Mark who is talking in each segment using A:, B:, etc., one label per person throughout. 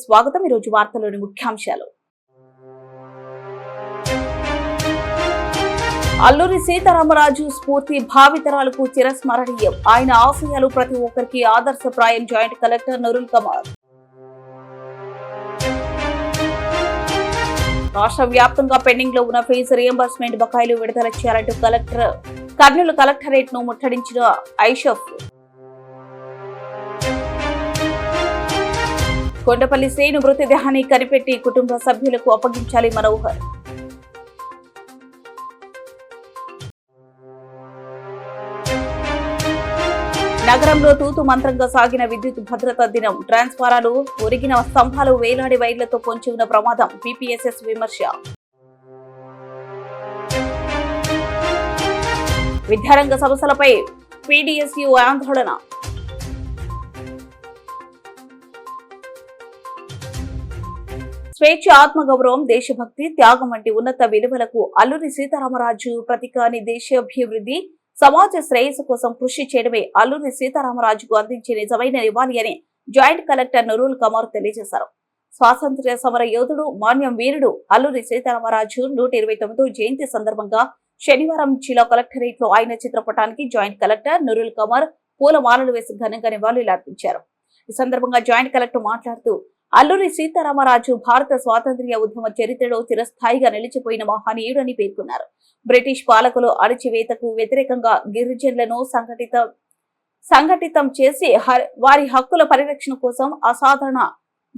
A: స్వాగతం. ఈ రోజు వార్తల్లోని ముఖ్యాంశాలు. అల్లూరి సీతారామరాజు స్ఫూర్తి భావితరాలకు చిరస్మరణీయం. ఆయన ఆశయాలు ప్రతి ఒక్కరికి ఆదర్శప్రాయం. Joint collector Nurul Kamar. రాష్ట్ర వ్యాప్తంగా పెండింగ్ లో ఉన్న ఫీజు రియంబర్స్మెంట్ బకాయిలు విడుదల చేయాలంటూ కర్నూలు కలెక్టరేట్ ను ముట్టడించిన ఐషఫ్. కొండపల్లి శ్రీను మృతదేహాన్ని కనిపెట్టి కుటుంబ సభ్యులకు అప్పగించాలి మనోహర్. నగరంలో తూతు మంత్రంగా సాగిన విద్యుత్ భద్రతా దినం. ట్రాన్స్ఫారాలు ఒరిగిన స్తంభాలు వేలాడి వైర్లతో పొంచి ఉన్న ప్రమాదం. పీపీఎస్ఎస్ విమర్శ. విద్యారంగ సమస్యలపై పీడీఎస్యూ ఆందోళన. స్వేచ్ఛ, ఆత్మగౌరవం, దేశభక్తి, త్యాగం వంటి ఉన్నత విలువలకు అల్లూరి సీతారామరాజు ప్రతీక అని దేశాభివృద్ధి, సమాజ శ్రేయస్సు కోసం కృషి చేయడమే అల్లూరి సీతారామరాజుకు అందించే నిజమైన నివాళి అని జాయింట్ కలెక్టర్ నూరుల్ కమర్ తెలియజేశారు. స్వాతంత్ర్య సమర యోధుడు, మాన్యం వీరుడు అల్లూరి సీతారామరాజు 129వ జయంతి సందర్భంగా శనివారం జిల్లా కలెక్టరేట్ లో ఆయన చిత్రపటానికి జాయింట్ కలెక్టర్ నూరుల్ కమర్ పూలమాలలు వేసి ఘనంగా నివాళులర్పించారు. ఈ సందర్భంగా జాయింట్ కలెక్టర్ మాట్లాడుతూ అల్లూరి సీతారామరాజు భారత స్వాతంత్ర్య ఉద్యమ చరిత్రలో చిరస్థాయిగా నిలిచిపోయిన మహనీయుడని పేర్కొన్నారు. బ్రిటిష్ పాలకులు అణచివేతకు వ్యతిరేకంగా గిరిజనులను సంఘటితం చేసి వారి హక్కుల పరిరక్షణ కోసం అసాధారణ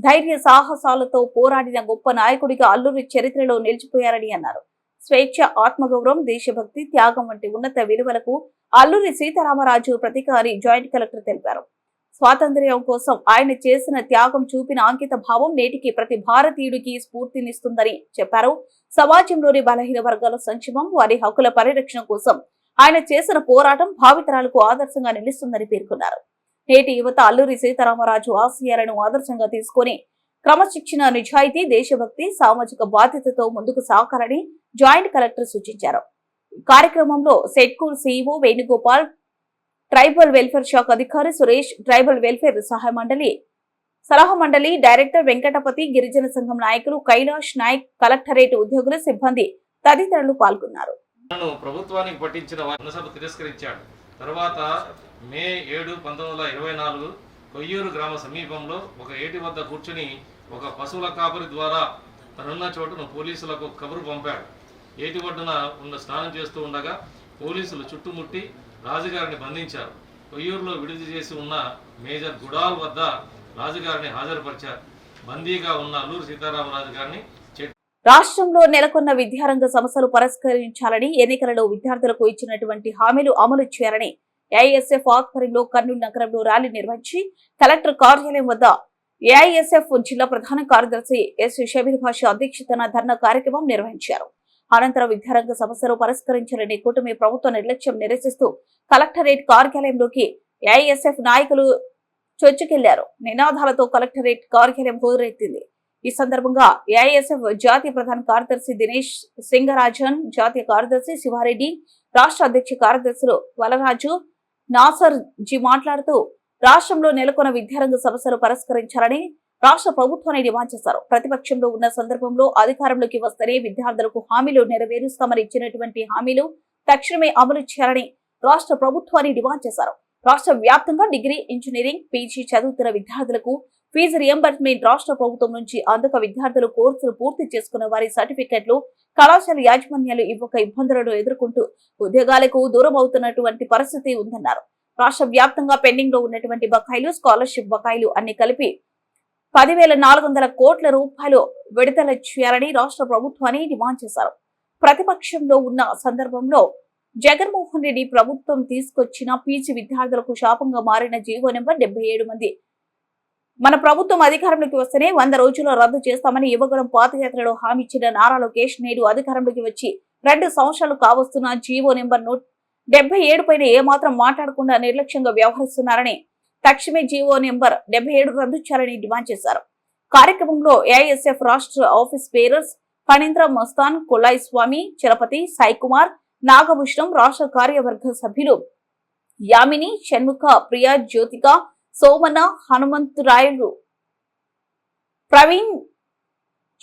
A: ధైర్య సాహసాలతో పోరాడిన గొప్ప నాయకుడిగా అల్లూరి చరిత్రలో నిలిచిపోయారని అన్నారు. స్వేచ్ఛ, ఆత్మగౌరవం, దేశభక్తి, త్యాగం వంటి ఉన్నత విలువలకు అల్లూరి సీతారామరాజు ప్రతీక అని జాయింట్ కలెక్టర్ తెలిపారు. స్వాతంత్ర్యం కోసం ఆయన చేసిన త్యాగం, చూపిన అంకిత భావం నేటికి ప్రతి భారతీయుడికి స్ఫూర్తినిస్తుందని చెప్పారు. సమాజంలోని బలహీన వర్గాల సంక్షేమం, వారి హక్కుల పరిరక్షణ కోసం ఆయన చేసిన పోరాటం భావితరాలకు ఆదర్శంగా నిలుస్తుందని పేర్కొన్నారు. నేటి యువత అల్లూరి సీతారామరాజు ఆశయాలను ఆదర్శంగా తీసుకుని క్రమశిక్షణ, నిజాయితీ, దేశభక్తి, సామాజిక బాధ్యతతో ముందుకు సాగాలని జాయింట్ కలెక్టర్ సూచించారు. కార్యక్రమంలో సెట్కూర్ సీఈఓ వేణుగోపాల్, ట్రైబల్ వెల్ఫేర్ శాఖ అధికారి సురేష్, ట్రైబల్ వెల్ఫేర్ సలహా మండలి డైరెక్టర్ వెంకటపతి, గిరిజన సంఘం నాయకులు కైలాష్ నాయక్, కలెక్టరేట్ ఉద్యోగులు, సిబ్బంది తదితరులు పాల్గొన్నారు.
B: ప్రభుత్వానికి పట్టించిన సభ తిరస్కరించాడు. తర్వాత మే 7, 1924 కొయ్యూరు గ్రామ సమీపంలో ఒక ఏటి వద్ద కూర్చుని ఒక పశువుల కాపరి ద్వారా తనున్న చోటును పోలీసులకు కబురు పంపాడు. ఏటి ఒడ్డున స్నానం చేస్తూ ఉండగా పోలీసులు చుట్టుముట్టి రాజుగారిని బంధించారు. కొయ్యూరులో విడుదల చేసి ఉన్న మేజర్ గుడాల్ వద్ద రాజుగారిని హాజరుపరిచారు. బందీగా ఉన్న అల్లూరి సీతారామరాజు గారిని
A: రాష్ట్రంలో నెలకొన్న విద్యారంగ సమస్యలు పరిష్కరించాలని, ఎన్నికలలో విద్యార్థులకు ఇచ్చినటువంటి హామీలు అమలు చేయాలని ఏఐఎస్ఎఫ్ ఆధ్వర్యంలో కర్నూలు నగరంలో ర్యాలీ నిర్వహించి కలెక్టర్ కార్యాలయం వద్ద ఏఐఎస్ఎఫ్ జిల్లా ప్రధాన కార్యదర్శి ఎస్ షబీర్ భాషా అధ్యక్షతన ధర్నా కార్యక్రమం నిర్వహించారు. అనంతరం విద్యారంగ సమస్యలు పరిష్కరించాలని కూటమి ప్రభుత్వ నిర్లక్ష్యం నిరసిస్తూ కలెక్టరేట్ కార్యాలయంలోకి ఏఐఎస్ఎఫ్ నాయకులు చొచ్చుకెళ్లారు. నినాదాలతో కలెక్టరేట్ కార్యాలయం హోరెత్తింది. ఈ సందర్భంగా ఏఐఎస్ఎఫ్ జాతీయ ప్రధాన కార్యదర్శి దినేష్ సింగరాజన్, జాతీయ కార్యదర్శి శివారెడ్డి, రాష్ట్ర అధ్యక్ష కార్యదర్శులు వలరాజు, నాసర్ జీ మాట్లాడుతూ రాష్ట్రంలో నెలకొన్న విద్యారంగ సమస్యలు పరిష్కరించాలని రాష్ట్ర ప్రభుత్వాన్ని డిమాండ్ చేశారు. ప్రతిపక్షంలో ఉన్న సందర్భంలో అధికారంలోకి వస్తేనే విద్యార్థులకు హామీలు నెరవేరుస్తామని ఇచ్చినటువంటి హామీలు తక్షణమే అమలు చేయాలని రాష్ట్ర ప్రభుత్వాన్ని డిమాండ్ చేశారు. రాష్ట్ర వ్యాప్తంగా డిగ్రీ, ఇంజనీరింగ్, పీజీ చదువుతున్న విద్యార్థులకు ఫీజు రియంబర్స్మెంట్ రాష్ట్ర ప్రభుత్వం నుంచి అందక విద్యార్థులు కోర్సులు పూర్తి చేసుకున్న వారి సర్టిఫికెట్లు కళాశాల యాజమాన్యాలు ఇవ్వక ఇబ్బందులను ఎదుర్కొంటూ ఉద్యోగాలకు దూరం అవుతున్నటువంటి పరిస్థితి ఉందన్నారు. రాష్ట్ర వ్యాప్తంగా పెండింగ్ లో ఉన్నటువంటి బకాయిలు, స్కాలర్షిప్ బకాయిలు అన్ని కలిపి 10,400 కోట్ల రూపాయలు విడుదల చేయాలని రాష్ట్ర ప్రభుత్వాన్ని డిమాండ్ చేశారు. ప్రతిపక్షంలో ఉన్న సందర్భంలో జగన్మోహన్ రెడ్డి ప్రభుత్వం తీసుకొచ్చిన పీజీ విద్యార్థులకు శాపంగా మారిన జీవో నెంబర్ 77 మంది మన ప్రభుత్వం అధికారంలోకి వస్తేనే 100 రోజుల్లో రద్దు చేస్తామని యువగడం పాదయాత్రలో హామీ ఇచ్చిన నారా లోకేష్ నేడు అధికారంలోకి వచ్చి 2 సంవత్సరాలు కావస్తున్న జీవో నెంబర్ 77 పైన ఏమాత్రం మాట్లాడకుండా నిర్లక్ష్యంగా వ్యవహరిస్తున్నారని తక్షణమే జీవో నెంబర్ 77 రద్దు చేయాలని డిమాండ్ చేశారు. కార్యక్రమంలో ఏఐఎస్ఎఫ్ రాష్ట్ర ఆఫీస్ బేరర్స్ ఫణీంద్ర మస్తాన్, కొల్లాయి స్వామి, చలపతి, సాయి కుమార్, నాగభూషణం, రాష్ట్ర కార్యవర్గ సభ్యులు యామిని, షణ్ముఖ, ప్రియా, జ్యోతిక, సోమన్న, హనుమంతరాయలు, ప్రవీణ్,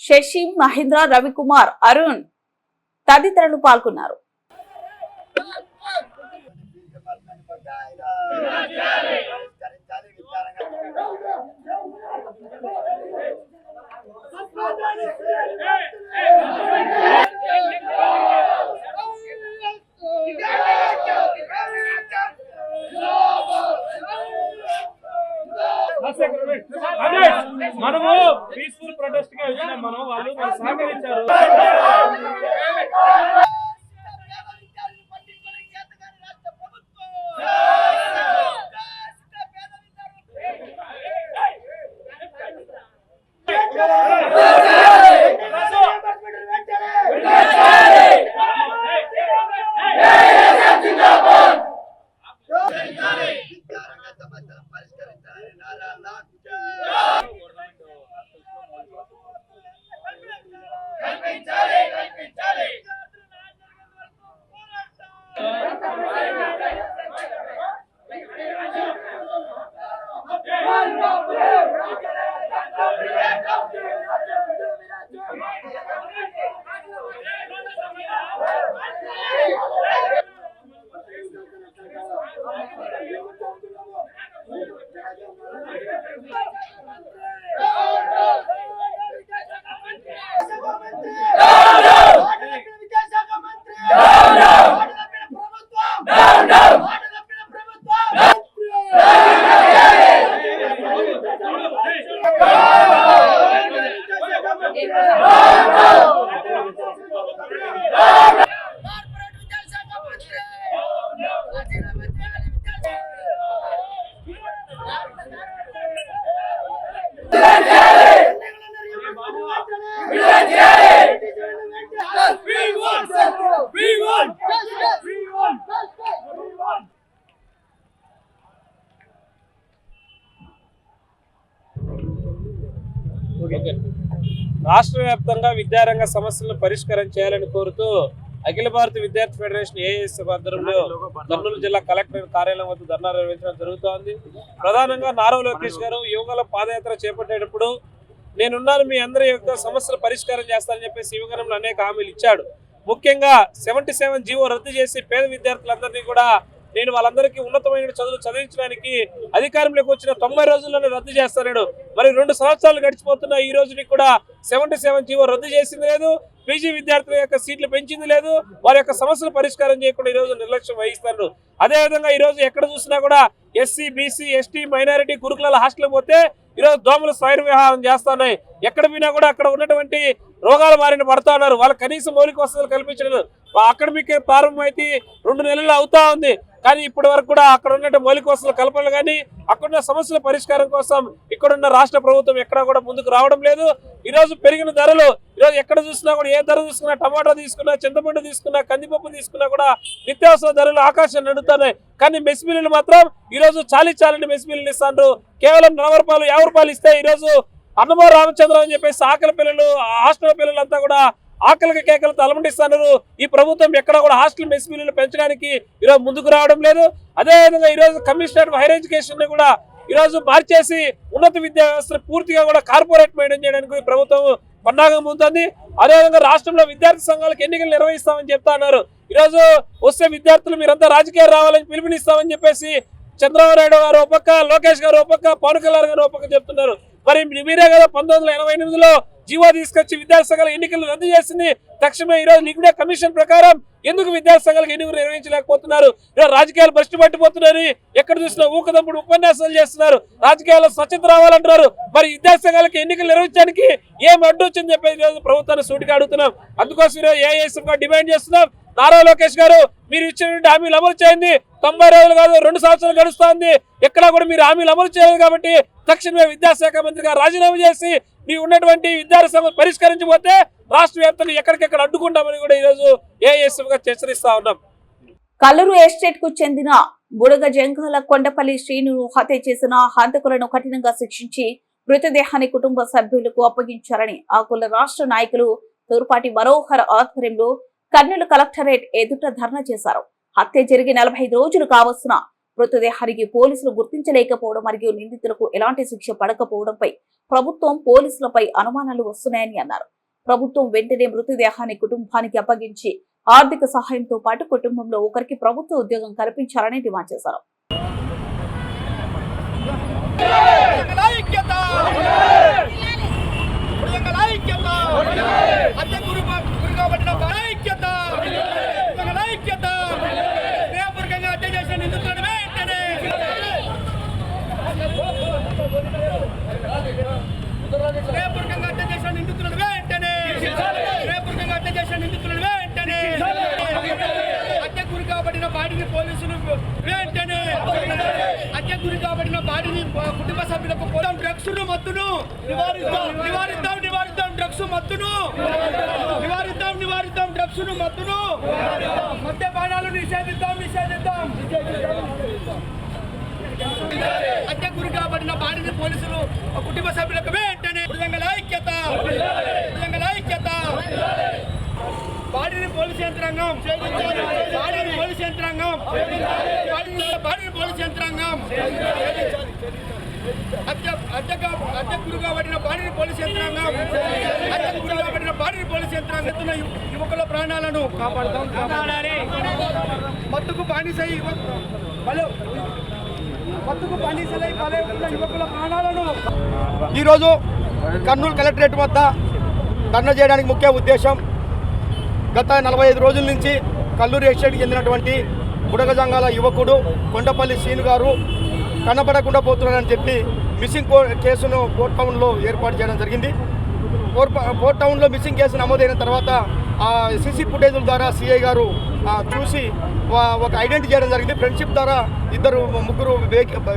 A: శశి, మహేంద్ర, రవికుమార్, అరుణ్ తదితరులు పాల్గొన్నారు.
C: మనము పీస్ఫుల్ ప్రొటెస్ట్ గా వచ్చినాం. వాళ్ళు సహకరించారు. రాష్ట్ర వ్యాప్తంగా విద్యారంగ సమస్యలను పరిష్కారం చేయాలని కోరుతూ అఖిల భారత విద్యార్థి ఫెడరేషన్ ఏఐఎస్ఎఫ్ ఆధ్వర్యంలో కర్నూలు జిల్లా కలెక్టర్ కార్యాలయం వద్ద ధర్నా నిర్వహించడం జరుగుతోంది. ప్రధానంగా నారా లోకేష్ గారు యువగల పాదయాత్ర చేపట్టేటప్పుడు నేనున్నాను, మీ అందరి యొక్క సమస్యలు పరిష్కారం చేస్తానని చెప్పేసి యువగలంలో అనేక హామీలు ఇచ్చాడు. ముఖ్యంగా 77 జీవో రద్దు చేసి పేద విద్యార్థులందరినీ కూడా నేను వాళ్ళందరికీ ఉన్నతమైన చదువులు చదివించడానికి అధికారంలోకి వచ్చిన 90 రోజుల్లోనే రద్దు చేస్తాడు. మరి 2 సంవత్సరాలు గడిచిపోతున్నా ఈ రోజుకి కూడా 77 జీవో రద్దు చేసింది లేదు. పీజీ విద్యార్థుల యొక్క సీట్లు పెంచింది లేదు. వారి యొక్క సమస్యలు పరిష్కారం చేయకుండా ఈ రోజు నిర్లక్ష్యం వహిస్తున్నారు. అదేవిధంగా ఈ రోజు ఎక్కడ చూసినా కూడా ఎస్సీ, బీసీ, ఎస్టీ, మైనారిటీ గురుకుల హాస్టల్ పోతే ఈరోజు దోమలు స్వైర విహారం చేస్తున్నాయి. ఎక్కడ పోయినా కూడా అక్కడ ఉన్నటువంటి రోగాల బారిన పడుతూ ఉన్నారు. వాళ్ళ కనీస మౌలిక వసతులు కల్పించలేదు. అకాడమిక్ ప్రారంభమైతే 2 నెలలు అవుతా ఉంది. కానీ ఇప్పటి వరకు కూడా అక్కడ ఉన్న మౌలిక వసతులు కల్పనలు కానీ అక్కడున్న సమస్యల పరిష్కారం కోసం ఇక్కడున్న రాష్ట్ర ప్రభుత్వం ఎక్కడా కూడా ముందుకు రావడం లేదు. ఈరోజు పెరిగిన ధరలు ఈరోజు ఎక్కడ చూసినా కూడా ఏ ధర తీసుకున్నా, టమాటా తీసుకున్నా, చింతపండు తీసుకున్నా, కందిపప్పు తీసుకున్నా కూడా నిత్యావసర ధరలు ఆకాశాన్ని నడుతున్నాయి. కానీ మెస్ బిల్లులు మాత్రం ఈరోజు చాలని మెస్ బిల్లులు ఇస్తాండ్రు. కేవలం 40 రూపాయలు 50 రూపాయలు ఇస్తే ఈరోజు అన్నమో రామచంద్ర అని చెప్పేసి ఆకలి పిల్లలు, హాస్టల్ పిల్లలంతా కూడా ఆకలికి కేకలతో అలమటిస్తున్నారు. ఈ ప్రభుత్వం ఎక్కడ కూడా హాస్టల్ మెస్ బిల్లులు పెంచడానికి ఈరోజు ముందుకు రావడం లేదు. అదేవిధంగా ఈరోజు కమిషనర్ ఆఫ్ హైయర్ ఎడ్యుకేషన్ కూడా ఈరోజు మార్చేసి ఉన్నత విద్యా వ్యవస్థను పూర్తిగా కూడా కార్పొరేట్ మెయింటైన్ చేయడానికి ప్రభుత్వం పన్నాగం ఉంటుంది. అదేవిధంగా రాష్ట్రంలో విద్యార్థి సంఘాలకు ఎన్నికలు నిర్వహిస్తామని చెప్తా ఉన్నారు. ఈరోజు వస్తే విద్యార్థులు మీరంతా రాజకీయాలు రావాలని పిలుపునిస్తామని చెప్పేసి చంద్రబాబు నాయుడు గారు ఒక పక్క, లోకేష్ గారు ఒక పక్క, పవన్ కళ్యాణ్ గారు ఒక పక్క చెప్తున్నారు. మరి మీరే కదా 1988లో జీవో తీసుకొచ్చి విద్యార్థి సంఘాల ఎన్నికలు రద్దు చేసింది. తక్షణమే ఈరోజు లిక్విడే కమిషన్ ప్రకారం ఎందుకు విద్యార్థి సంఘాలకు ఎన్నికలు నిర్వహించలేకపోతున్నారు? ఈరోజు రాజకీయాలు భ్రష్టు పట్టిపోతున్నారు. ఎక్కడ చూసినా ఊకదప్పుడు ఉపన్యాసాలు చేస్తున్నారు. రాజకీయాల్లో స్వచ్ఛత రావాలంటున్నారు. మరి విద్యార్థి సంఘాలకు ఎన్నికలు నిర్వహించడానికి ఏం అడ్డు వచ్చింది చెప్పేసి ఈరోజు ప్రభుత్వాన్ని సూటిగా అడుగుతున్నాం. అందుకోసం ఈరోజు ఏఐఎస్ఎఫ్ గా డిమాండ్ చేస్తున్నాం. నారా లోకేష్ గారు మీరు ఇచ్చినటువంటి హామీలు అమలు చేయండి. 90 రోజులు కాదు 2 సంవత్సరాలు గడుస్తోంది. ఎక్కడా కూడా మీరు హామీలు అమలు చేయలేదు. కాబట్టి తక్షణమే విద్యాశాఖ మంత్రిగా రాజీనామా చేసి మీ ఉన్నటువంటి విద్యార్థి సమస్యలు పరిష్కరించబోతే రాష్ట్ర వ్యాప్తంగా ఎక్కడికెక్కడ అడ్డుకుంటామని కూడా ఈరోజు ఏఐఎస్ఎఫ్ గా హెచ్చరిస్తా ఉన్నాం.
A: కల్లూరు ఎస్టేట్ కు చెందిన బుడగ జంగాల కొండపల్లి శ్రీను హత్య చేసిన హంతకులను కఠినంగా శిక్షించి మృతదేహాన్ని కుటుంబ సభ్యులకు అప్పగించాలని ఆ కుల రాష్ట్ర నాయకులు తూర్పాటి మనోహర్ ఆధ్వర్యంలో కర్నూలు కలెక్టరేట్ ఎదుట ధర్నా చేశారు. హత్య జరిగి 45 రోజులు కావస్తున్న మృతదేహానికి పోలీసులు గుర్తించలేకపోవడం మరియు నిందితులకు ఎలాంటి శిక్ష పడకపోవడంపై ప్రభుత్వం పోలీసులపై అనుమానాలు వస్తున్నాయని అన్నారు. ప్రభుత్వం వెంటనే మృతదేహాన్ని కుటుంబానికి అప్పగించి ఆర్థిక సహాయంతో పాటు కుటుంబంలో ఒకరికి ప్రభుత్వ ఉద్యోగం కల్పించాలని డిమాండ్ చేశారు.
D: బాడీని పోలీసులు వెంటనే హత్య గురి కాబడిన బాడీని కుటుంబ సభ్యులకు డ్రగ్స్ మత్తును నివారిద్దాం డ్రగ్స్ మత్తును నివారిద్దాం డ్రగ్స్ మత్తును మద్యపానాలు నిషేధిద్దాం హత్య గురి కాబడిన బాడీని పోలీసులు కుటుంబ సభ్యులకు వెంటనే ఐక్యత బాడీని పోలీసు యంత్రాంగం హత్య గురిగా పడిన బాడీని పోలీసు యంత్రాంగం యువకుల ప్రాణాలను కాపాడాలి. మత్తుకు బానిసై యువకుల ప్రాణాలను ఈరోజు కర్నూలు కలెక్టరేట్ వద్ద ధర్నా చేయడానికి ముఖ్య ఉద్దేశం, గత 45 రోజుల నుంచి కల్లూరు ఎస్టేట్కి చెందినటువంటి బుడగజంగాల యువకుడు కొండపల్లి శ్రీను గారు కనపడకుండా పోతున్నారని చెప్పి మిస్సింగ్ కేసును పోర్ట్ టౌన్లో ఏర్పాటు చేయడం జరిగింది. పోర్ట్ టౌన్లో మిస్సింగ్ కేసు నమోదైన తర్వాత సీసీ ఫుటేజ్ల ద్వారా సిఐ గారు చూసి ఒక ఐడెంటిటీ చేయడం జరిగింది. ఫ్రెండ్షిప్ ద్వారా ముగ్గురు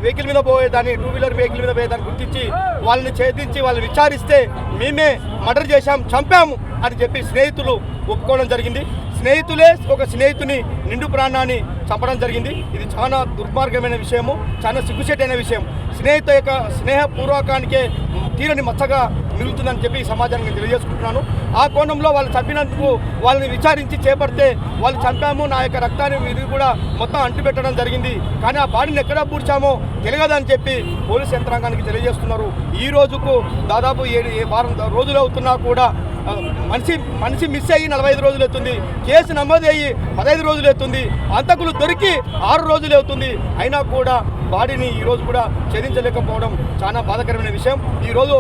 D: వెహికల్ మీద పోయేదాన్ని, 2 వీలర్ వెహికల్ మీద పోయేదాన్ని గుర్తించి వాళ్ళని ఛేదించి వాళ్ళని విచారిస్తే మేమే మర్డర్ చేశాం, చంపాము అని చెప్పి స్నేహితులు ఒప్పుకోవడం జరిగింది. స్నేహితులే ఒక స్నేహితుని నిండు ప్రాణాన్ని చంపడం జరిగింది. ఇది చాలా దుర్మార్గమైన విషయము, చాలా సిగ్గుచేటైన విషయం. స్నేహితు యొక్క స్నేహపూర్వకానికే తీరని మచ్చగా మిగులుతుందని చెప్పి సమాజానికి తెలియజేసుకుంటున్నాను. ఆ కోణంలో వాళ్ళు చంపినందుకు వాళ్ళని విచారించి చేపడితే వాళ్ళు చంపాము, నా యొక్క రక్తాన్ని ఇది కూడా మొత్తం అంటిపెట్టడం జరిగింది, కానీ ఆ బాడీని ఎక్కడ పూడ్చామో తెలియదని చెప్పి పోలీసు యంత్రాంగానికి తెలియజేస్తున్నారు. ఈ రోజుకు దాదాపు 7 వారం రోజులు అవుతున్నా కూడా మనిషి మిస్ అయ్యి 45 రోజులు అవుతుంది, కేసు నమోదు అయ్యి 15 రోజులు అవుతుంది, అంతకులు దొరికి 6 రోజులు అవుతుంది. అయినా కూడా బాడీని ఈరోజు కూడా ఛేదించలేకపోవడం చాలా బాధాకరమైన విషయం. ఈరోజు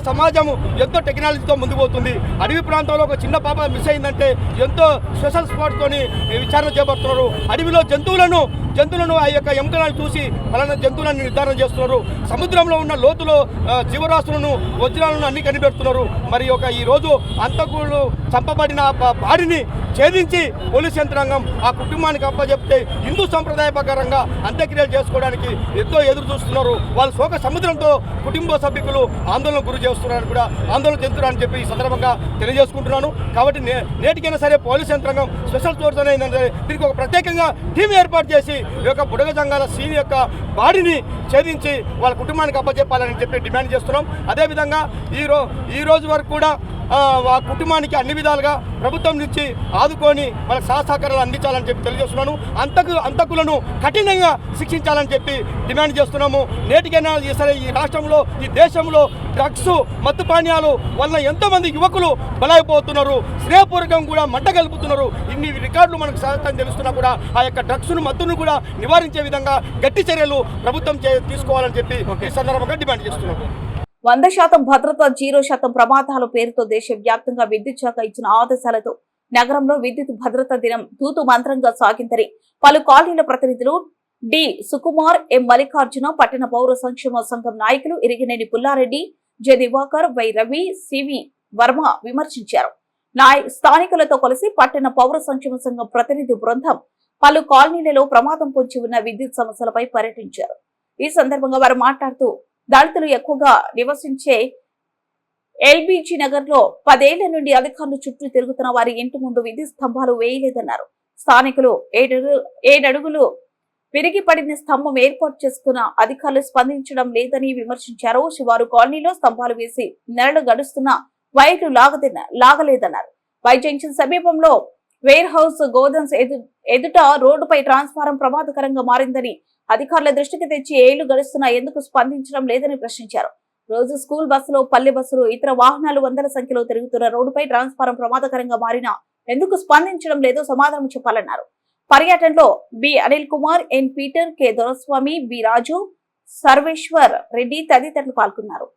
D: సమాజము ఎంతో టెక్నాలజీతో ముందుకు పోతుంది. అడవి ప్రాంతంలో ఒక చిన్న పాప మిస్ అయిందంటే ఎంతో స్పెషల్ స్పాట్తోని విచారణ చేపడుతున్నారు. అడవిలో జంతువులను ఆ యొక్క ఎముకలను చూసి పలానా జంతువులను నిర్ధారణ చేస్తున్నారు. సముద్రంలో ఉన్న లోతులో జీవరాశులను, వజ్రాలను అన్ని కనిపెడుతున్నారు. మరి ఈరోజు అంతకులు చంపబడిన బాడీని ఛేదించి పోలీస్ యంత్రాంగం ఆ కుటుంబానికి అప్పచెప్తే హిందూ సంప్రదాయ ప్రకారంగా అంత్యక్రియలు చేసుకోవడానికి ఎంతో ఎదురు చూస్తున్నారు. వాళ్ళ శోక సముద్రంతో కుటుంబ సభ్యులు ఆందోళన గురి చేస్తున్నారని కూడా ఆందోళన చెందుతున్నారని చెప్పి ఈ సందర్భంగా తెలియజేసుకుంటున్నాను. కాబట్టి నేటికైనా సరే పోలీస్ యంత్రాంగం స్పెషల్ ఫోర్స్ ఏంటంటే దీనికి ఒక ప్రత్యేకంగా టీం ఏర్పాటు చేసి ఈ యొక్క బుడగజంగాల సీన్ యొక్క బాడీని ఛేదించి వాళ్ళ కుటుంబానికి అప్పచెప్పాలని చెప్పి డిమాండ్ చేస్తున్నాం. అదేవిధంగా ఈ రోజు వరకు కూడా ఆ కుటుంబానికి అన్ని విధాలుగా ప్రభుత్వం నుంచి ఆదుకొని వాళ్ళకి సహకారాలు అందించాలని చెప్పి తెలియజేస్తున్నాను. అంతకులను కఠినంగా శిక్షించాలని చెప్పి డిమాండ్ చేస్తున్నాము. నేటికైనా సరే ఈ రాష్ట్రంలో, ఈ దేశంలో డ్రగ్స్, మత్తు పానీయాలు వల్ల ఎంతోమంది యువకులు బలైపోతున్నారు, స్నేహపూర్వకం కూడా మంట కలుపుతున్నారు. ఇన్ని రికార్డులు మనకు సహజంగా తెలుస్తున్నా కూడా ఆ యొక్క డ్రగ్స్ను, మత్తును కూడా నివారించే విధంగా గట్టి చర్యలు ప్రభుత్వం తీసుకోవాలని చెప్పి ఈ సందర్భంగా డిమాండ్ చేస్తున్నాము.
A: 100% భద్రత, 0% ప్రమాదాల పేరుతో దేశవ్యాప్తంగా విద్యుత్ శాఖ ఇచ్చిన ఆదేశాలతో నగరంలో విద్యుత్ భద్రతా దినం తూతు మంత్రంగా సాగిందని పలు కాలనీల ప్రతినిధులు డి సుకుమార్, ఎం మల్లికార్జున, పట్టణ పౌర సంక్షేమ సంఘం నాయకులు Iriginani Pullareddy, J Diwakar, Y Ravi, C V Varma విమర్శించారు. స్థానికులతో కలిసి పట్టణ పౌర సంక్షేమ సంఘం ప్రతినిధి బృందం పలు కాలనీలలో ప్రమాదం పొంచి ఉన్న విద్యుత్ సమస్యలపై పర్యటించారు. ఈ సందర్భంగా వారు మాట్లాడుతూ దళితులు ఎక్కువగా నివసించే ఎల్బీజీ నగర్ లో 10 ఏళ్ల నుండి అధికారులు చుట్టూ తిరుగుతున్న వారి ఇంటి ముందు విద్యుత్ స్తంభాలు వేయలేదన్నారు. స్థానికులు 7 అడుగులు విరిగి పడిన స్తంభం ఏర్పాటు చేసుకున్న అధికారులు స్పందించడం లేదని విమర్శించారు. శివారు కాలనీలో స్తంభాలు వేసి నెలలు గడుస్తున్న వైర్లు లాగలేదన్నారు. వై జంక్షన్ సమీపంలో వేర్ హౌస్ గోదన్స్ ఎదుట రోడ్డుపై ట్రాన్స్ఫారం ప్రమాదకరంగా మారిందని అధికారుల దృష్టికి తెచ్చి ఏళ్లు గడుస్తున్నా ఎందుకు స్పందించడం లేదని ప్రశ్నించారు. రోజు స్కూల్ బస్సులో, పల్లె బస్సులు, ఇతర వాహనాలు వందల సంఖ్యలో తిరుగుతున్న రోడ్డుపై ట్రాన్స్ఫారం ప్రమాదకరంగా మారినా ఎందుకు స్పందించడం లేదో సమాధానం చెప్పాలన్నారు. పర్యటనలో B Anil Kumar, N Peter, K Doraswamy, B Raju, Sarveshwar Reddy తదితరులు పాల్గొన్నారు.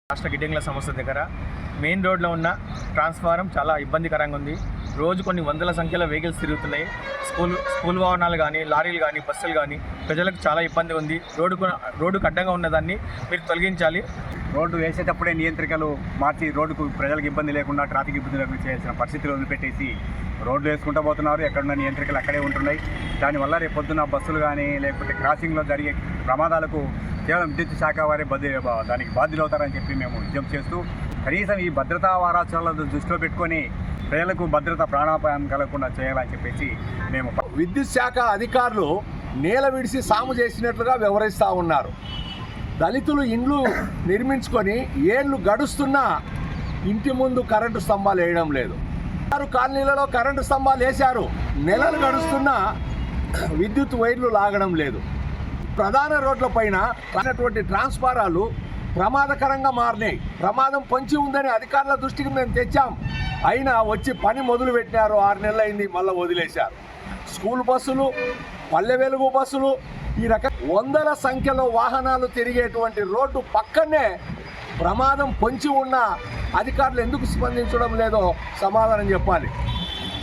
D: రాష్ట్ర గిడ్డంగుల సంస్థ దగ్గర మెయిన్ రోడ్లో ఉన్న ట్రాన్స్ఫారం చాలా ఇబ్బందికరంగా ఉంది. రోజు కొన్ని వందల సంఖ్యలో వెహికల్స్ తిరుగుతున్నాయి. స్కూల్ వాహనాలు కానీ, లారీలు కానీ, బస్సులు కానీ ప్రజలకు చాలా ఇబ్బంది ఉంది. రోడ్డుకు అడ్డంగా ఉన్నదాన్ని మీరు తొలగించాలి.
E: రోడ్డు వేసేటప్పుడే నియంత్రికలు మార్చి రోడ్డుకు ప్రజలకు ఇబ్బంది లేకుండా, ట్రాఫిక్ ఇబ్బంది లేకుండా చేయాల్సిన పరిస్థితులు వదిలిపెట్టేసి రోడ్లు వేసుకుంటూ పోతున్నారు. ఎక్కడున్న నియంత్రికలు అక్కడే ఉంటున్నాయి. దానివల్ల రేపు పొద్దున్న బస్సులు కానీ లేకపోతే క్రాసింగ్లో జరిగే ప్రమాదాలకు కేవలం విద్యుత్ శాఖ వారే దానికి బాధ్యులవుతారని చెప్పి మేము విజ్ఞప్తి చేస్తూ, కనీసం ఈ భద్రతా వారోత్సవాలను దృష్టిలో పెట్టుకొని ప్రజలకు భద్రత ప్రాణాపాయం కలగకుండా చేయాలని చెప్పేసి మేము
F: విద్యుత్ శాఖ అధికారులు నేల విడిసి సాము చేసినట్లుగా వ్యవహరిస్తూ ఉన్నారు. దళితులు ఇండ్లు నిర్మించుకొని ఏళ్ళు గడుస్తున్నా ఇంటి ముందు కరెంటు స్తంభాలు వేయడం లేదు. 6 కాలనీలలో కరెంటు స్తంభాలు వేశారు, నెలలు గడుస్తున్నా విద్యుత్ వైర్లు లాగడం లేదు. ప్రధాన రోడ్ల పైన ఉన్నటువంటి ట్రాన్స్ఫారాలు ప్రమాదకరంగా మారినాయి. ప్రమాదం పొంచి ఉందని అధికారుల దృష్టికి మేము తెచ్చాం. అయినా వచ్చి పని మొదలు పెట్టినారు. 6 నెలలు అయింది, మళ్ళీ వదిలేశారు. స్కూల్ బస్సులు, పల్లె వెలుగు బస్సులు, ఈ రకం వందల సంఖ్యలో వాహనాలు తిరిగేటువంటి రోడ్డు పక్కనే ప్రమాదం పొంచి ఉన్న అధికారులు ఎందుకు స్పందించడం లేదో సమాధానం చెప్పాలి.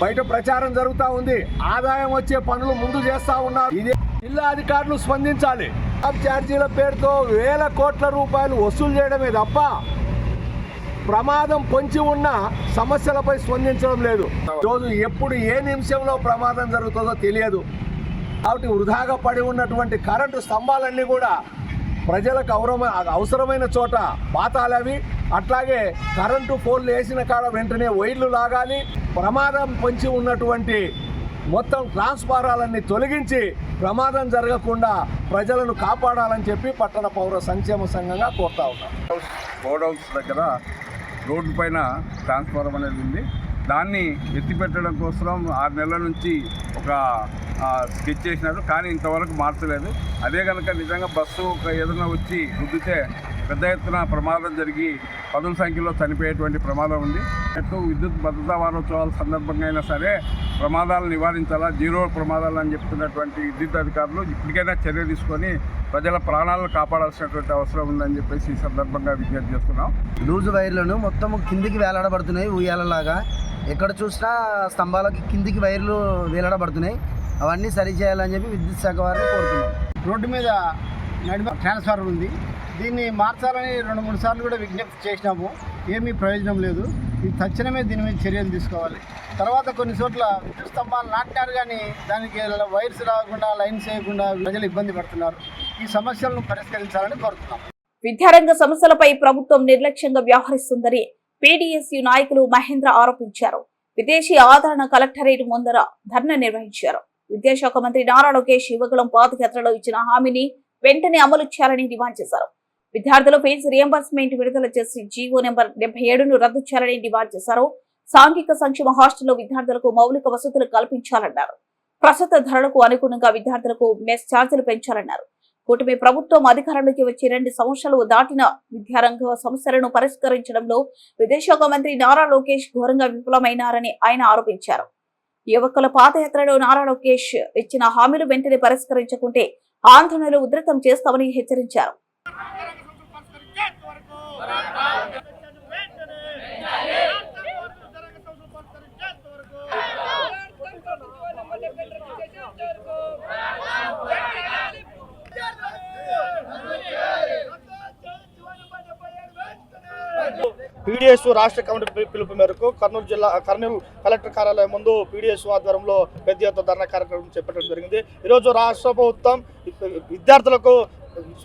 F: బయట ప్రచారం జరుగుతూ ఉంది, ఆదాయం వచ్చే పనులు ముందు చేస్తూ ఉన్నారు. ఇదే జిల్లా అధికారులు స్పందించాలి. ఛార్జీల పేరుతో వేల కోట్ల రూపాయలు వసూలు చేయడమే తప్ప ప్రమాదం పొంచి ఉన్న సమస్యలపై స్పందించడం లేదు. రోజు ఎప్పుడు ఏ నిమిషంలో ప్రమాదం జరుగుతుందో తెలియదు. కాబట్టి వృధాగా పడి ఉన్నటువంటి కరెంటు స్తంభాలన్నీ కూడా ప్రజలకు అవసరమైన చోట పాతాలవి. అట్లాగే కరెంటు పోల్లు వేసిన కాడ వెంటనే వైర్లు లాగాలి. ప్రమాదం పొంచి ఉన్నటువంటి మొత్తం ట్రాన్స్ఫారాలన్నీ తొలగించి ప్రమాదం జరగకుండా ప్రజలను కాపాడాలని చెప్పి పట్టణ పౌర సంక్షేమ సంఘంగా కోరుతా ఉన్నాం.
E: బోర్డ్ హౌస్ దగ్గర రోడ్డు పైన ట్రాన్స్ఫారం అనేది ఉంది. దాన్ని ఎత్తిపెట్టడం కోసం 6 నెలల నుంచి ఒక స్కెచ్ చేసినారు, కానీ ఇంతవరకు మార్చలేదు. అదే కనుక నిజంగా బస్సు ఏదైనా వచ్చి గుద్దితే పెద్ద ఎత్తున ప్రమాదం జరిగి పదుల సంఖ్యలో చనిపోయేటువంటి ప్రమాదం ఉంది. విద్యుత్ భద్రతా వారోత్సవాల సందర్భంగా అయినా సరే ప్రమాదాలు నివారించాలా, జీరో ప్రమాదాలు అని చెప్తున్నటువంటి విద్యుత్ అధికారులు ఇప్పటికైనా చర్య తీసుకొని ప్రజల ప్రాణాలను కాపాడాల్సినటువంటి అవసరం ఉందని చెప్పేసి ఈ సందర్భంగా విజ్ఞప్తి చేస్తున్నాం.
G: లూజు వైర్లను మొత్తం కిందికి వేలాడబడుతున్నాయి. ఉయ్యాలలాగా ఎక్కడ చూసినా స్తంభాలకి కిందికి వైర్లు వేలాడబడుతున్నాయి. అవన్నీ సరి చేయాలని చెప్పి విద్యుత్ శాఖ వారిని కోరుతున్నాం.
H: రోడ్డు మీద నడిమ ట్రాన్స్ఫార్మర్ ఉంది, దీన్ని మార్చాలని 2-3 సార్లు కూడా విజ్ఞప్తి చేసినాము. ఏమీ ప్రయోజనం లేదు. ఇది తక్షణమే దీని మీద చర్యలు తీసుకోవాలి. తర్వాత కొన్ని చోట్ల విద్యుత్ స్తంభాలు నాటినారు, కానీ దానికి వైర్స్ రాకుండా, లైన్స్ చేయకుండా ప్రజలు ఇబ్బంది పడుతున్నారు. ఈ సమస్యలను పరిష్కరించాలని కోరుతున్నాం.
A: విద్యారంగ సమస్యలపై ప్రభుత్వం నిర్లక్ష్యంగా వ్యవహరిస్తుందని పీడీఎస్యూ నాయకులు మహేంద్ర ఆరోపించారు. విదేశీ ఆదరణ కలెక్టరేట్ ముందర ధర్నా నిర్వహించారు. విద్యాశాఖ మంత్రి నారా లోకేష్ యువకులం పాదయాత్రలో ఇచ్చిన హామీని వెంటనే అమలు చేయాలని డిమాండ్ చేశారు. విద్యార్థుల ఫీజు రియంబర్స్మెంట్ విడుదల చేసి జీవో నెంబర్ 77ను రద్దు చేయాలని డిమాండ్ చేశారు. సాంఘిక సంక్షేమ హాస్టల్లో విద్యార్థులకు మౌలిక వసతులు కల్పించాలన్నారు. ప్రస్తుత ధరలకు అనుగుణంగా విద్యార్థులకు మెస్ ఛార్జీలు పెంచాలన్నారు. కూటమి ప్రభుత్వం అధికారంలోకి వచ్చి 2 సంవత్సరాలు దాటిన విద్యారంగ సమస్యలను పరిష్కరించడంలో విదేశాంగ మంత్రి నారా లోకేష్ ఘోరంగా విఫలమైనారని ఆయన ఆరోపించారు. యువకుల పాదయాత్రలో నారా లోకేష్ ఇచ్చిన హామీలు వెంటనే పరిష్కరించకుంటే ఆందోళనలు ఉధృతం చేస్తామని హెచ్చరించారు.
D: పీడీఎస్ రాష్ట్ర కమిటీ పిలుపు మేరకు కర్నూలు కలెక్టర్ కార్యాలయం ముందు పీడీఎస్ ఆధ్వర్యంలో పెద్ద ఎత్తున ధర్నా కార్యక్రమం చేపట్టడం జరిగింది. ఈరోజు రాష్ట్ర ప్రభుత్వం విద్యార్థులకు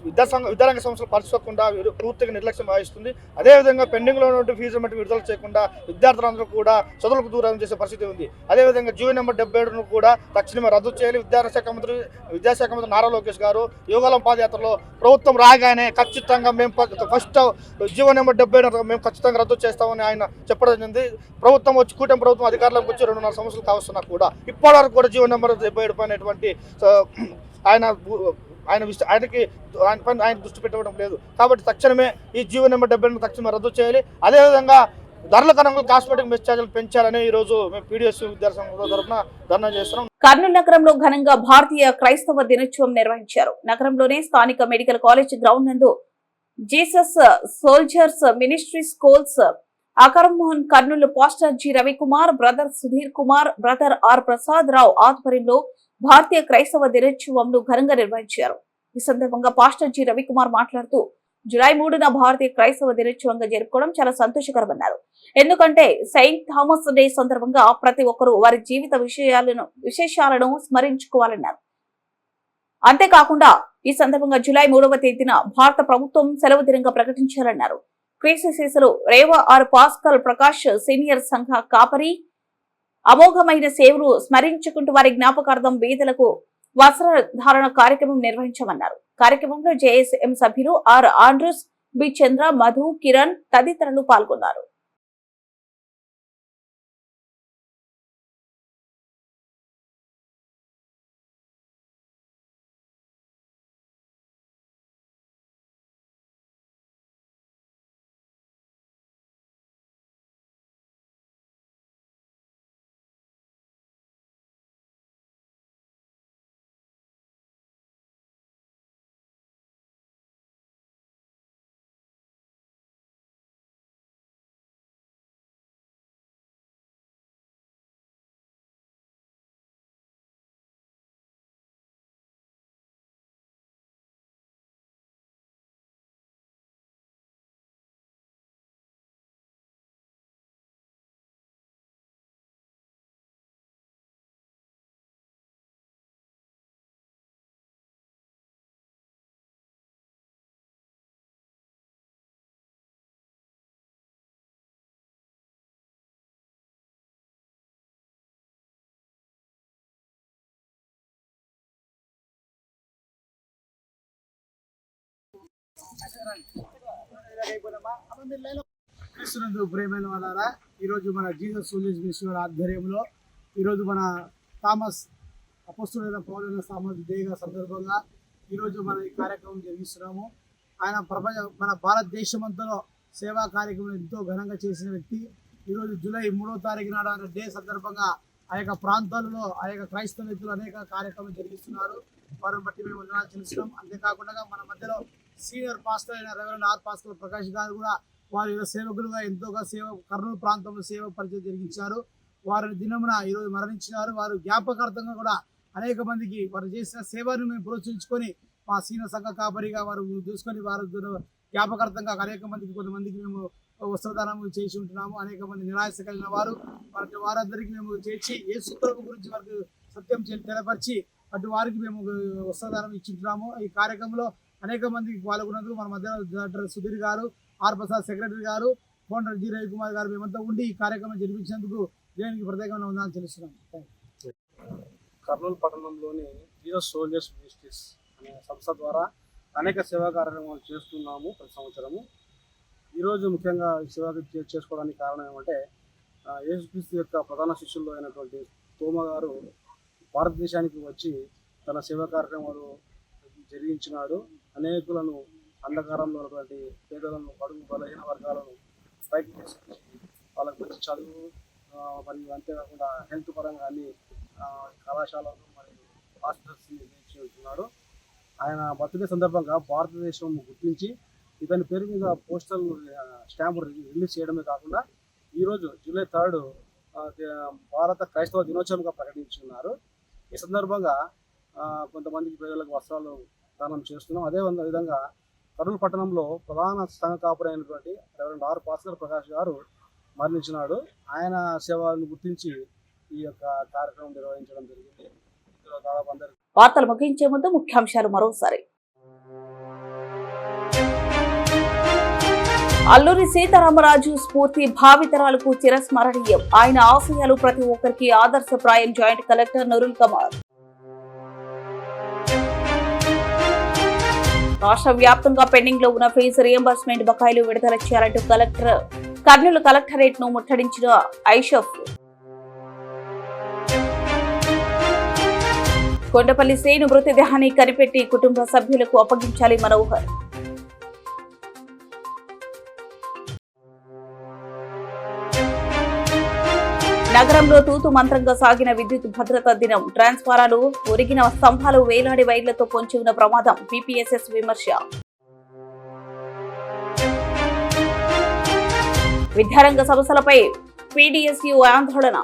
D: విద్యారంగ సంస్థలు పరిచకుండా పూర్తిగా నిర్లక్ష్యం వహిస్తుంది. అదేవిధంగా పెండింగ్లో ఉన్నటువంటి ఫీజు మట్టి విడుదల చేయకుండా విద్యార్థులందరూ కూడా చదువులకు దూరం చేసే పరిస్థితి ఉంది. అదేవిధంగా జీవో నెంబర్ 77ను కూడా తక్షణమే రద్దు చేయాలి. విద్యాశాఖ మంత్రి నారా లోకేష్ గారు యువగలం పాదయాత్రలో ప్రభుత్వం రాగానే ఖచ్చితంగా మేము ఫస్ట్ జీవో నెంబర్ 77 మేము ఖచ్చితంగా రద్దు చేస్తామని ఆయన చెప్పడం జరిగింది. ప్రభుత్వం వచ్చి కూటమి ప్రభుత్వం అధికారంలోకి వచ్చి 2.5 సంవత్సరాలు కావస్తున్నా కూడా ఇప్పటివరకు కూడా జీవో నెంబర్ 77 పైనటువంటి ఆయన దృష్టి పెట్టడం లేదు. కాబట్టి తక్షణమే ఈ జీవో నెంబర్ 70 తక్షణమే రద్దు చేయాలి. అదేవిధంగా ధరల కనుక కాస్మెటిక్ మెస్ ఛార్జీలు పెంచాలని ఈ రోజు మేము పీడీఎస్ విద్యాసంఘం తరఫున ధర్నా చేస్తున్నాం.
A: కర్నూలు నగరంలో ఘనంగా భారతీయ క్రైస్తవ దినోత్సవం నిర్వహించారు. నగరంలోనే స్థానిక మెడికల్ కాలేజ్ గ్రౌండ్ నందు జీసస్ సోల్జర్స్ మినిస్ట్రీ స్కూల్స్ అకరమోహన్ Kurnool pastor G Ravikumar, brother Sudheer Kumar, brother R Prasad Rao ఆధ్వర్యంలో భారతీయ క్రైస్తవ దినోత్సవంను ఘనంగా నిర్వహించారు. ఈ సందర్భంగా పాస్టర్ జి రవికుమార్ మాట్లాడుతూ జూలై 3న భారతీయ క్రైస్తవ దినోత్సవంగా జరుపుకోవడం చాలా సంతోషకరమన్నారు. ఎందుకంటే సెయింట్ థామస్ డే సందర్భంగా ప్రతి ఒక్కరూ వారి జీవిత విశేషాలను స్మరించుకోవాలన్నారు. అంతేకాకుండా ఈ సందర్భంగా జూలై 3వ తేదీన భారత ప్రభుత్వం సెలవు దినంగా ప్రకటించాలన్నారు. క్రీస్తుశేషులు రేవ ఆర్ పాస్కల్ ప్రకాష్ సీనియర్ సంఘ కాపరి అమోఘమైన సేవలు స్మరించుకుంటూ వారి జ్ఞాపకార్థం బీదలకు వస్త్రధారణ కార్యక్రమం నిర్వహించమన్నారు. కార్యక్రమంలో జేఎస్ఎం సభ్యులు ఆర్ ఆండ్రూస్, బి చంద్ర, మధు, కిరణ్ తదితరులు పాల్గొన్నారు.
H: క్రీస్తునందు ప్రియమైన వాళ్ళారా, ఈరోజు మన జీసస్ సోల్జర్స్ మినిస్ట్రీ ఆధ్వర్యంలో ఈరోజు మన థామస్ అపోస్తులైన పౌలైన థామస్ డే సందర్భంగా ఈరోజు మన ఈ కార్యక్రమం జరిగిస్తున్నాము. ఆయన మన భారతదేశమంతలో సేవా కార్యక్రమం ఎంతో ఘనంగా చేసిన వ్యక్తి. ఈరోజు జూలై 3వ తారీఖు నాడు ఆయన డే సందర్భంగా ఆ యొక్క ప్రాంతాలలో ఆ యొక్క క్రైస్తవ వ్యక్తులు అనేక కార్యక్రమాలు జరిగిస్తున్నారు. వారిని బట్టి మేము వందనాలు చెల్లిస్తున్నాం. అంతేకాకుండా మన మధ్యలో సీనియర్ పాస్టర్ అయిన రెవరెండ్ ఆర్ పాస్టర్ ప్రకాష్ గారు కూడా వారి సేవకులుగా ఎంతోగా కర్నూలు ప్రాంతంలో సేవ పరిచయం జరిగించారు. వారి దినమున ఈరోజు మరణించినారు. వారు జ్ఞాపకార్థంగా కూడా అనేక మందికి వారు చేసిన సేవను మేము ప్రోత్సహించుకొని మా సీనియర్ సంఘ కాపరిగా వారు చూసుకొని వారు జ్ఞాపకార్థంగా అనేక మందికి కొంతమందికి మేము వస్త్రదానం చేసి ఉంటున్నాము. అనేక మంది నిరాశ కలిగిన వారందరికీ మేము చేసి యేసు ప్రభు గురించి వారికి సత్యం తెలపరిచి అటు వారికి మేము వస్త్రదానం ఇచ్చింటున్నాము. ఈ కార్యక్రమంలో అనేక మందికి పాల్గొన్నందుకు మన మధ్య డాక్టర్ సుధీర్ గారు, ఆర్ ప్రసాద్ సెక్రటరీ గారు, ఫౌండర్ జి రవికుమార్ గారు మేమంతా ఉండి ఈ కార్యక్రమం జరిపించినందుకు దేనికి ప్రత్యేకంగా ఉందని తెలుస్తున్నాం.
I: కర్నూలు పట్టణంలోని జీసస్ సోల్జర్స్ మినిస్ట్రీస్ అనే సంస్థ ద్వారా అనేక సేవా కార్యక్రమాలు చేస్తున్నాము ప్రతి సంవత్సరము. ఈరోజు ముఖ్యంగా సేవ చేసుకోవడానికి కారణం ఏమంటే యేసుక్రీస్తు యొక్క ప్రధాన శిష్యుల్లో అయినటువంటి తోమ గారు భారతదేశానికి వచ్చి తన సేవా కార్యక్రమాలు జరిగించినాడు. అనేకులను అంధకారంలో ఉన్నటువంటి పేదలను, బడుగు బలహీన వర్గాలను పైకి తీసుకొచ్చి వాళ్ళకి మంచి చదువు మరియు అంతేకాకుండా హెల్త్ పరంగా అన్ని కళాశాలలు మరియు హాస్పిటల్స్ నిర్మించి ఉంటున్నాడు. ఆయన బర్త్డే సందర్భంగా భారతదేశం గుర్తించి ఇతని పేరు మీద పోస్టల్ స్టాంపు రిలీజ్ చేయడమే కాకుండా ఈరోజు జూలై 3 భారత క్రైస్తవ దినోత్సవంగా ప్రకటించున్నారు. ఈ సందర్భంగా కొంతమందికి పేదలకు వస్త్రాలు దానం చేస్తున్నాం. అదే విధంగా కర్నూలు పట్టణంలో ప్రధాన సంఘ కాపురి అయినటువంటి రెవరెండ్ ఆర్ భాస్కర్ ప్రకాష్ గారు మరణించినాడు. ఆయన సేవలను గుర్తించి ఈ యొక్క కార్యక్రమం నిర్వహించడం జరిగింది. ఇందులో దాదాపు అందరికీ.
A: వార్తలు ముగించే ముందు ముఖ్యాంశాలు మరోసారి. అల్లూరి సీతారామరాజు స్ఫూర్తి భావితరాలకు చిరస్మరణీయం. ఆయన ఆశయాలు ప్రతి ఒక్కరికి ఆదర్శప్రాయం. Joint collector Nurul Kamar. రాష్ట్ర వ్యాప్తంగా పెండింగ్ లో ఉన్న ఫీజు రియంబర్స్మెంట్ బకాయిలు విడుదల చేయాలంటూ కర్నూలు కలెక్టరేట్ ను ముట్టడించిన ఐషఫ్. కొండపల్లి శ్రీను మృతదేహాన్ని కనిపెట్టి కుటుంబ సభ్యులకు అప్పగించాలి మనోహర్. నగరంలో తూతు మంత్రంగా సాగిన విద్యుత్ భద్రతా దినం. ట్రాన్స్ఫారాలు, ఒరిగిన స్తంభాలు, వేలాడి వైర్లతో పొంచి ఉన్న ప్రమాదం. పీపీఎస్ఎస్ విమర్శ. విద్యారంగ సమస్యలపై పీడీఎస్యూ ఆందోళన.